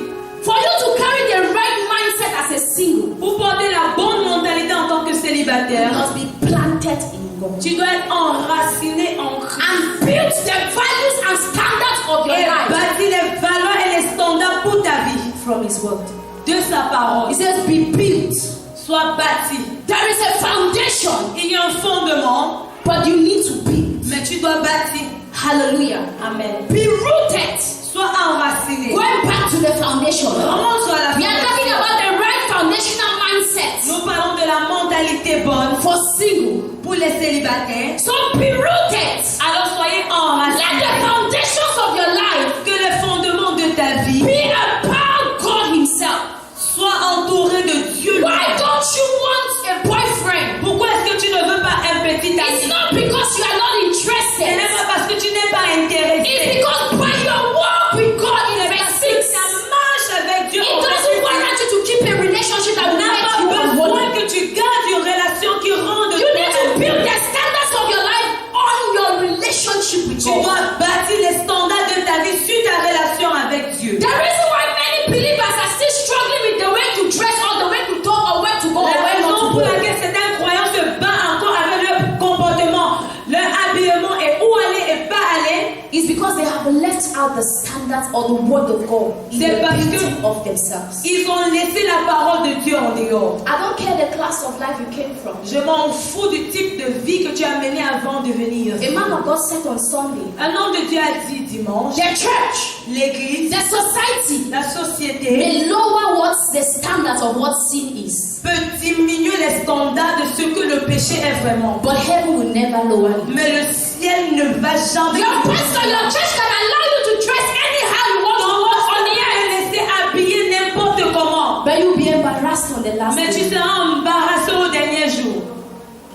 For you to carry the right mindset as a single, Pour porter la bonne mentalité en tant que you célibataire, must be planted in God. tu dois être enraciné en Christ. And build the values and standards of your Et life bâti les valeurs et les standards pour ta vie. from His word. De sa parole. He says, be built. Sois bâti. There is a foundation, Il y a un fondement, but you need to build. mais tu dois bâtir. Hallelujah. Amen. Be rooted. Sois enraciné. Going back to the foundation. Remonte à la We are talking fondation. about the right foundational mindset Nous parlons de la mentalité bonne for single. pour les célibataires. So be rooted. Alors soyez Let enracinés. the foundations of your life Que le fondement de ta vie be about God Himself. soit entouré de Dieu. Why don't you want a boyfriend? Pourquoi est-ce que tu ne veux pas un petit It's ami? not because you are not Ce interested. n'est pas parce que tu n'es pas It's intéressé. because by your walk with God in verse 6, Ça marche avec Dieu. it doesn't warrant you to keep a relationship that will n'a make pas you besoin unholy. que tu gardes une relation qui rende You need to build the standards of your life on your relationship with Tu God. dois bâtir les standards de ta vie sur ta relation avec Dieu. The reason why many believers are still struggling with the way to dress or the way to talk or where to go or La where not raison to pour go laquelle certains croyants se battent encore avec leur comportement, leur habillement et où aller et pas aller, is because they have left out the standards or the word of God in C'est the parce que- building of themselves. ils ont laissé la parole de Dieu en dehors. I don't care the class of life you came from. Je m'en fous du type de vie que tu as mené avant de venir. A man of God said on Sunday, Un homme de Dieu a dit dimanche, the church, l'église, the society la société may lower what the standards of what sin is, peut diminuer les standards de ce que le péché est vraiment. but heaven will never lower it. Mais le ciel ne va jamais Your pastor, your church can allow you to dress anyhow you want to walk on the earth, laisser habiller n'importe comment. but you'll be embarrassed on the last Mais tu day. seras embarrassé au dernier jour.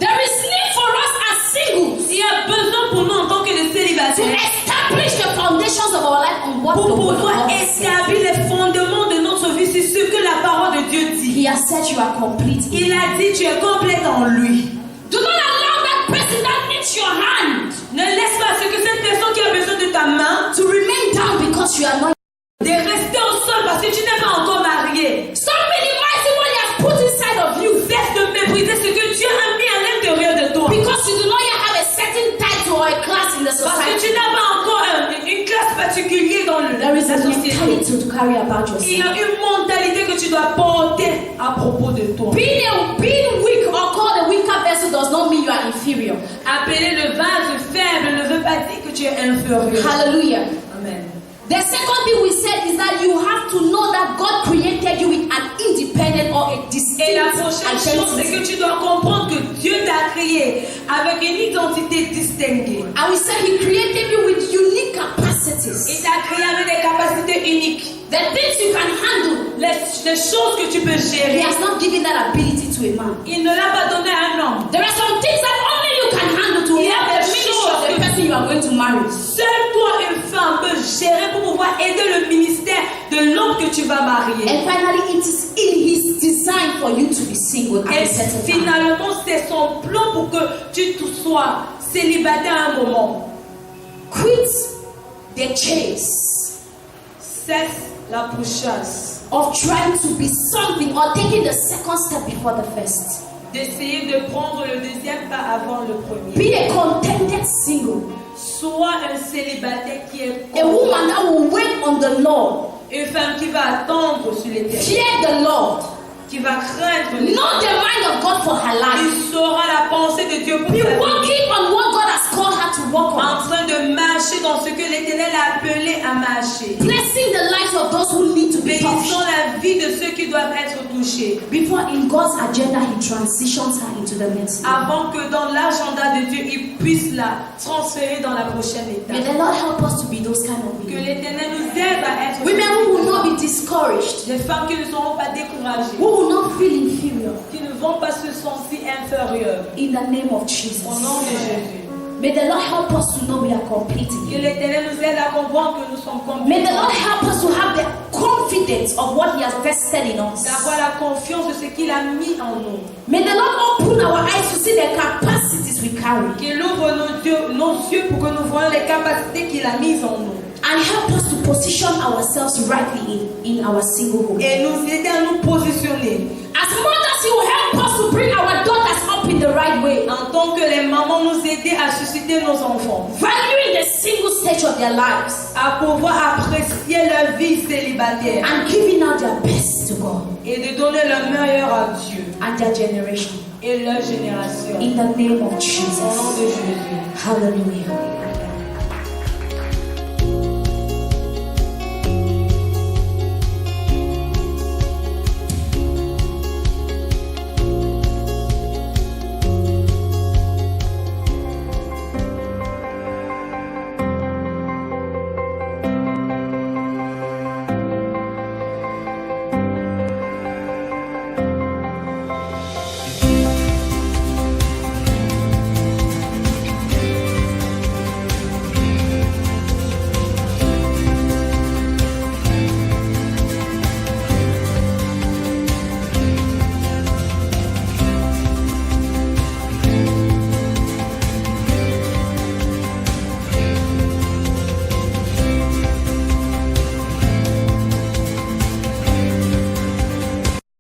There is need for us as singles Il y a besoin pour nous en tant que des to célibataires establish the foundations of our life on what pour the word of pouvoir God says. établir les fondements de notre vie sur ce que la parole de Dieu dit. He has said you are complete. Il a dit tu es complète en lui. Do not allow that person that needs your hand Ne laisse pas ce que cette personne qui a besoin de ta main to remain down because you are not. de rester au sol parce que tu n'es pas encore marié. Stop minimizing what he has put inside of you Cesse de mépriser ce que Dieu a mis à l'intérieur de toi. because you do not yet have a certain title or a class in the Parce que society. tu n'as pas encore une classe particulière dans There is la a société. mentality to carry about Il y yourself. a une mentalité que tu dois porter à propos de toi. Being weak or called a weaker vessel does not mean you are inferior. Appeler le vase faible ne veut pas dire que tu es inférieur. Hallelujah. Amen. The second thing we said is that you have to know that God created you with an independent or a distinct Et la prochaine chose, c'est identity. que tu dois comprendre que Dieu t'a créé avec une identité distinguée. And we said He created you with unique Il capacities. t'a créé avec des capacités uniques. The things you can handle, Les choses que tu peux He gérer, has not given that ability to a man. il ne l'a pas donné à un homme. There are some things that only you can handle to help the ministry of the person you are going to marry. Seul toi, une femme, peut gérer pour pouvoir aider le ministère de l'homme que tu vas marier. And finally, it is in His design for you to be single at Et a certain time. finalement, c'est son plan pour que tu sois célibataire à un moment. Quit the chase Cesse la pourchasse. of trying to be something or taking the second step before the first. D'essayer de prendre le deuxième pas avant le premier. Be a contented single, Sois un célibataire qui est a woman that will wait on the Lord, une femme qui va attendre sur l'éternel, fear the Lord, qui va craindre les know the mind of God for her life, Il saura la pensée de Dieu pour be sa vie. walking on what God has called her to walk En on, train de marcher dans ce que l'Éternel a appelé à marcher. blessing the lives of those who need to be Bénissons touched. la vie de ceux qui doivent être touchés. Before in God's agenda, He transitions her into the next level. Avant que dans l'agenda de Dieu, il puisse la transférer dans la prochaine May étape. the Lord help us to be those kind of Que women. l'Éternel nous aide à être Women who will not be discouraged, des femmes qui ne seront pas découragées, who will not feel inferior. qui ne vont pas se sentir inférieures. In the name of Jesus. Au nom de Jésus. May the Lord help us to know we are complete in Que Him. l'Éternel nous aide à comprendre que nous sommes May the complets. Lord help us to have the confidence of what He has vested in us. D'avoir la confiance de ce qu'il a mis en nous. May the Lord open our eyes to see the capacities we carry Qu'il ouvre nos yeux pour que nous voyons les capacités qu'il a mises en nous. and help us to position ourselves rightly in our single home. Et nous aider à nous positionner. As mothers, He will help us to bring our daughters up in the right way, En tant que les mamans, nous aider à susciter nos enfants. valuing the single stage of their lives À pouvoir apprécier leur vie célibataire. and giving out their best to God Et de donner le meilleur à Dieu. and their generation. Et leur génération. In the name of Au nom Jesus. de Jésus. Hallelujah.